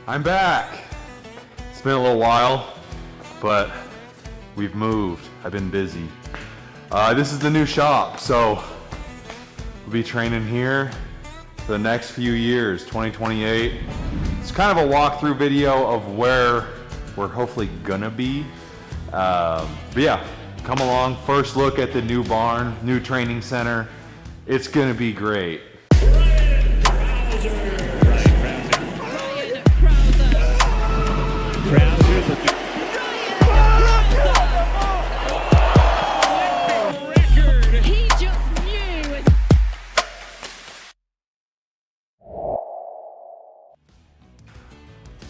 I'm back. It's been a little while, but we've moved. I've been busy. This is the new shop, so we'll be training here for the next few years, 2028. It's kind of a walkthrough video of where we're hopefully gonna be. But yeah, come along. First look at the new barn, new training center. It's gonna be great.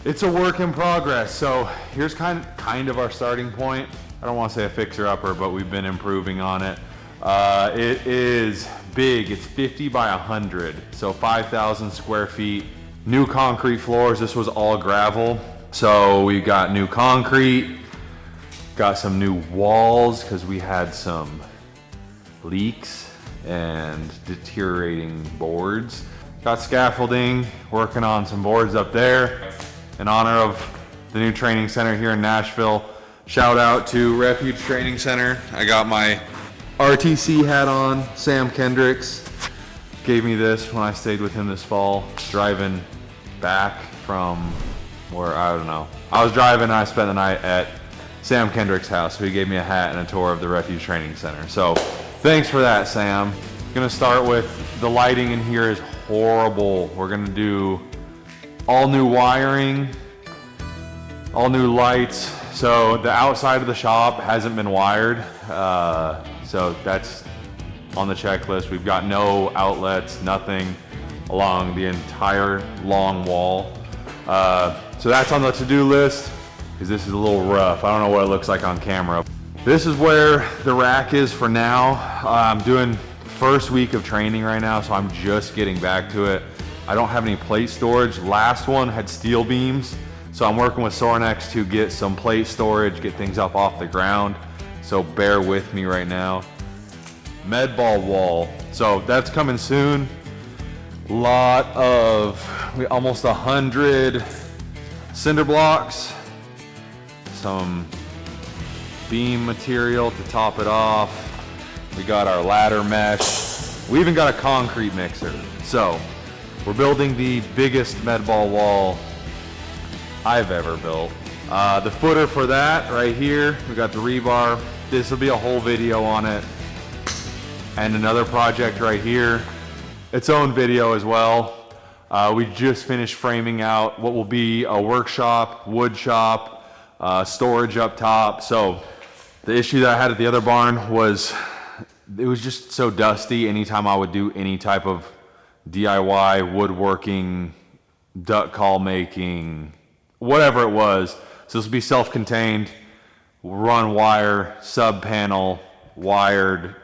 It's a work in progress. So here's kind of our starting point. I don't want to say a fixer-upper, but we've been improving on it. It is big. It's 50 by 100, so 5,000 square feet. New concrete floors. This was all gravel. So we got new concrete, got some new walls because we had some leaks and deteriorating boards. Got scaffolding, working on some boards up there in honor of the new training center here in Nashville. Shout out to Refuge Training Center. I got my RTC hat on. Sam Kendricks gave me this when I stayed with him this fall, driving back from where, I don't know. I was driving and I spent the night at Sam Kendrick's house, so he gave me a hat and a tour of the Refuge Training Center. So thanks for that, Sam. Gonna start with the lighting in here is horrible. We're gonna do all new wiring, all new lights. So the outside of the shop hasn't been wired. So that's on the checklist. We've got no outlets, nothing along the entire long wall. So that's on the to-do list, because this is a little rough. I don't know what it looks like on camera. This is where the rack is for now. I'm doing first week of training right now, so I'm just getting back to it. I don't have any plate storage. Last one had steel beams, so I'm working with Sorinex to get some plate storage, get things up off the ground. So bear with me right now. Med ball wall. So that's coming soon. Lot of, almost 100 cinder blocks, some beam material to top it off. We got our ladder mesh. We even got a concrete mixer. So we're building the biggest med ball wall I've ever built. The footer for that right here, we got the rebar. This will be a whole video on it. And another project right here, its own video as well. We just finished framing out what will be a workshop, wood shop, storage up top. So the issue that I had at the other barn was it was just so dusty anytime I would do any type of DIY woodworking, duck call making, whatever it was. So this will be self-contained, run wire, sub panel, wired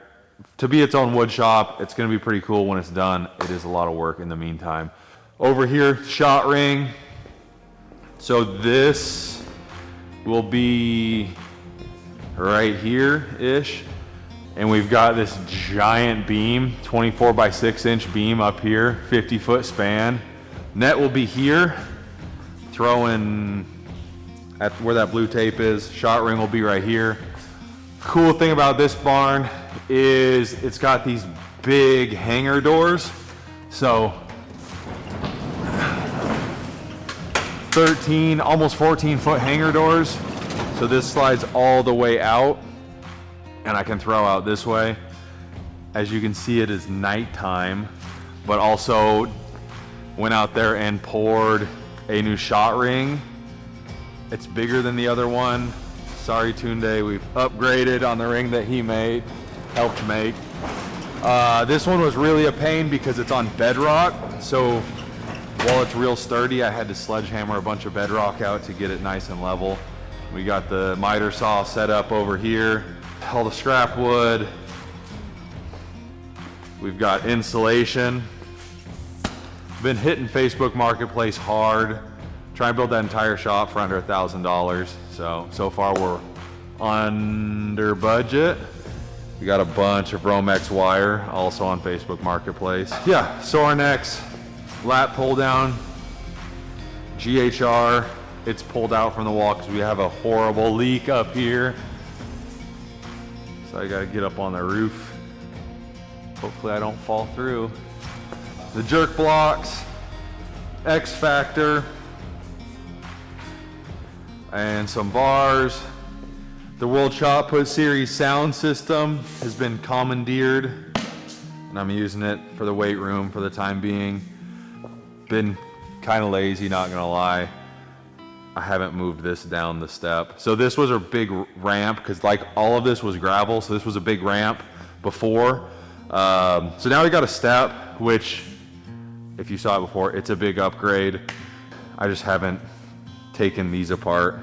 to be its own wood shop. It's going to be pretty cool when it's done. It is a lot of work in the meantime. Over here, shot ring. So this will be right here-ish. And we've got this giant beam, 24 by 6-inch beam up here, 50-foot span. Net will be here, throwing at where that blue tape is. Shot ring will be right here. Cool thing about this barn is it's got these big hangar doors. So 13, almost 14-foot hangar doors. So this slides all the way out, and I can throw out this way. As you can see, it is nighttime, but also went out there and poured a new shot ring. It's bigger than the other one. Sorry, Tunde, we've upgraded on the ring that he helped make. This one was really a pain because it's on bedrock. So while it's real sturdy, I had to sledgehammer a bunch of bedrock out to get it nice and level. We got the miter saw set up over here. All the scrap wood. We've got insulation. Been hitting Facebook Marketplace hard. Trying to build that entire shop for under $1,000. So far we're under budget. We got a bunch of Romex wire also on Facebook Marketplace. Yeah, Sorinex lat pull down GHR, it's pulled out from the wall because we have a horrible leak up here. So I gotta get up on the roof. Hopefully I don't fall through. The jerk blocks, X Factor, and some bars. The World Shot Put Series sound system has been commandeered, and I'm using it for the weight room for the time being. Been kind of lazy, not gonna lie. I haven't moved this down the step. So this was a big ramp, because like all of this was gravel, so this was a big ramp before. So now we got a step, which if you saw it before, it's a big upgrade. I just haven't taken these apart.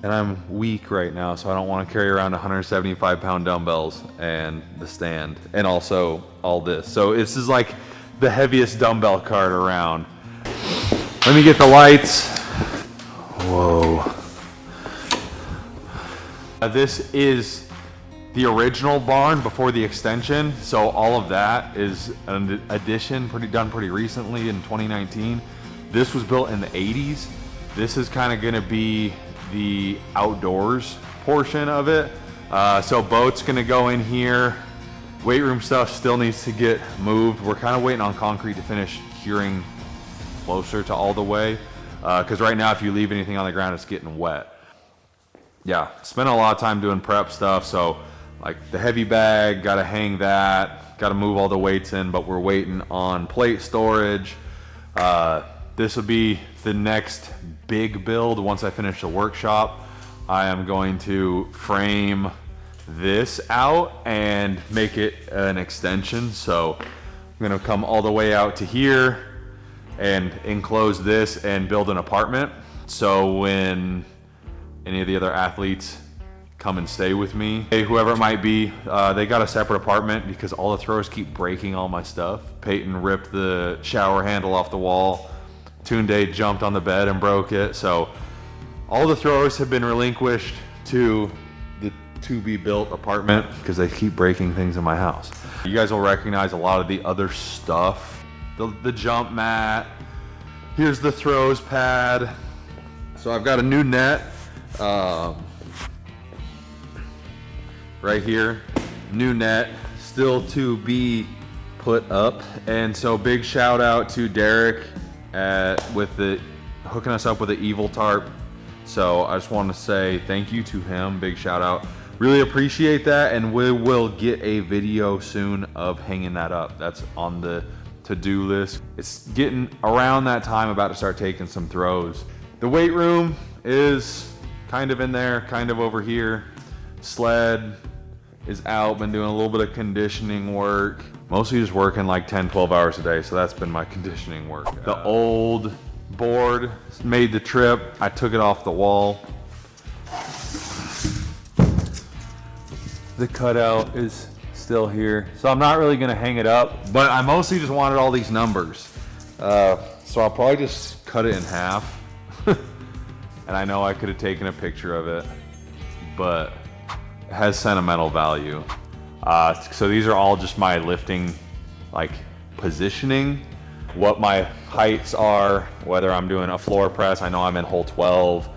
And I'm weak right now, so I don't want to carry around 175-pound dumbbells and the stand, and also all this. So this is like the heaviest dumbbell cart around. Let me get the lights. Whoa. This is the original barn before the extension, so all of that is an addition done pretty recently in 2019. This was built in the 80s. This is kind of going to be the outdoors portion of it. So boat's gonna go in here. Weight room stuff still needs to get moved. We're kind of waiting on concrete to finish curing closer to all the way. Because right now if you leave anything on the ground, it's getting wet. Yeah, spent a lot of time doing prep stuff. So like the heavy bag, gotta hang that, gotta move all the weights in, but we're waiting on plate storage. This will be the next big build. Once I finish the workshop, I am going to frame this out and make it an extension. So I'm gonna come all the way out to here and enclose this and build an apartment. So when any of the other athletes come and stay with me, whoever it might be, they got a separate apartment because all the throwers keep breaking all my stuff. Peyton ripped the shower handle off the wall. Tunde jumped on the bed and broke it. So all the throwers have been relinquished to the to-be-built apartment because they keep breaking things in my house. You guys will recognize a lot of the other stuff. The jump mat. Here's the throws pad. So I've got a new net right here. New net, still to be put up. And so big shout out to Derek with the hooking us up with the evil tarp. So I just want to say thank you to him. Big shout out. Really appreciate that, and we will get a video soon of hanging that up. That's on the to-do list. It's getting around that time, about to start taking some throws. The weight room is kind of in there, kind of over here. Sled is out, been doing a little bit of conditioning work. Mostly just working like 10, 12 hours a day, so that's been my conditioning work. The old board made the trip. I took it off the wall. The cutout is still here. So I'm not really gonna hang it up, but I mostly just wanted all these numbers. So I'll probably just cut it in half. And I know I could have taken a picture of it, but it has sentimental value. So these are all just my lifting, like positioning, what my heights are, whether I'm doing a floor press, I know I'm in hole 12,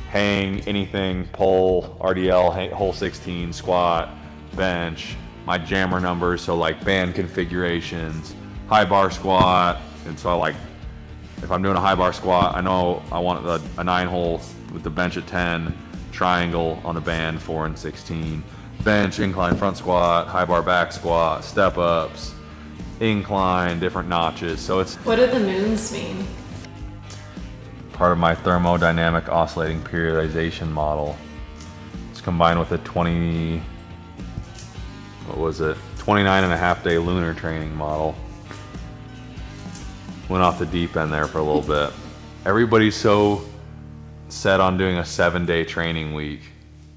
hang, anything, pull, RDL, hole 16, squat, bench, my jammer numbers, so like band configurations, high bar squat. And so like, if I'm doing a high bar squat, I know I want a 9 hole with the bench at 10, triangle on the band 4 and 16, bench, incline front squat, high bar back squat, step ups, incline, different notches. So it's, what do the moons mean? Part of my thermodynamic oscillating periodization model. It's combined with a 29 and a half day lunar training model. Went off the deep end there for a little bit. Everybody's so set on doing a 7-day training week.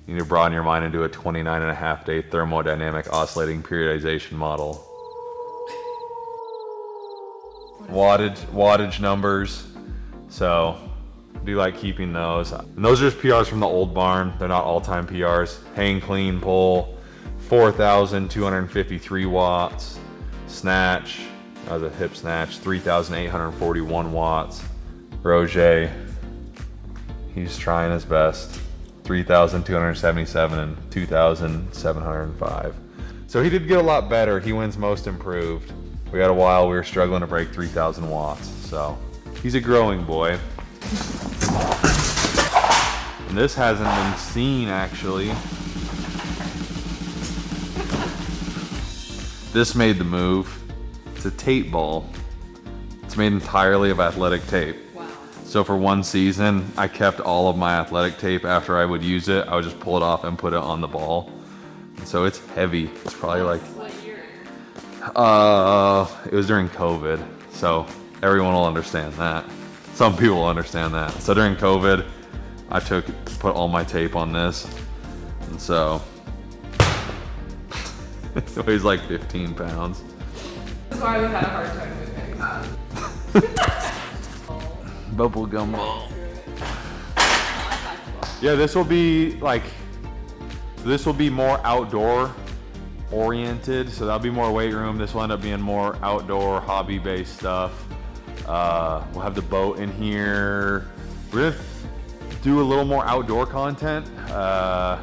You need to broaden your mind and do a 29 and a half day thermodynamic oscillating periodization model. Wattage numbers. So do like keeping those. And those are just PRs from the old barn. They're not all-time PRs. Hang clean pull, 4,253 watts. Snatch, that was a hip snatch, 3,841 watts. Roger, he's trying his best. 3,277 and 2,705. So he did get a lot better. He wins most improved. We had a while we were struggling to break 3,000 watts. So he's a growing boy. And this hasn't been seen actually. This made the move. It's a tape ball. It's made entirely of athletic tape. Wow. So for one season, I kept all of my athletic tape. After I would use it, I would just pull it off and put it on the ball. And so it's heavy. It's probably like, what year? It was during COVID. So everyone will understand that. Some people will understand that. So during COVID, I put all my tape on this. And so it weighs like 15 pounds. That's why we had a hard time moving. Bubblegum ball. Yeah, this will be more outdoor oriented. So that'll be more weight room. This will end up being more outdoor, hobby based stuff. We'll have the boat in here. We're gonna do a little more outdoor content. To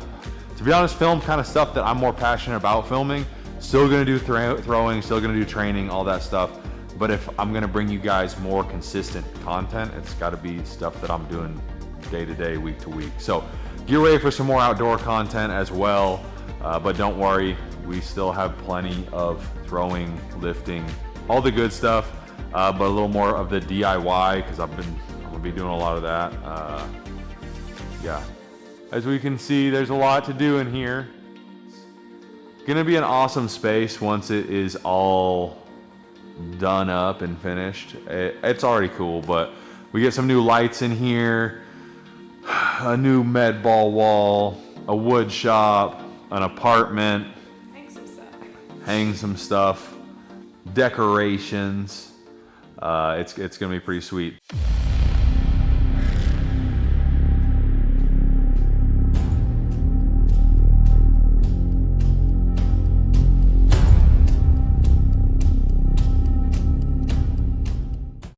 be honest, film kind of stuff that I'm more passionate about filming. Still gonna do throwing, still gonna do training, all that stuff. But if I'm gonna bring you guys more consistent content, it's gotta be stuff that I'm doing day to day, week to week. So get ready for some more outdoor content as well. But don't worry, we still have plenty of throwing, lifting, all the good stuff. But a little more of the DIY, because I'm gonna be doing a lot of that. Yeah, as we can see, there's a lot to do in here. It's gonna be an awesome space once it is all done up and finished. It's already cool, but we get some new lights in here, a new med ball wall, a wood shop, an apartment, hang some stuff, decorations. It's gonna be pretty sweet.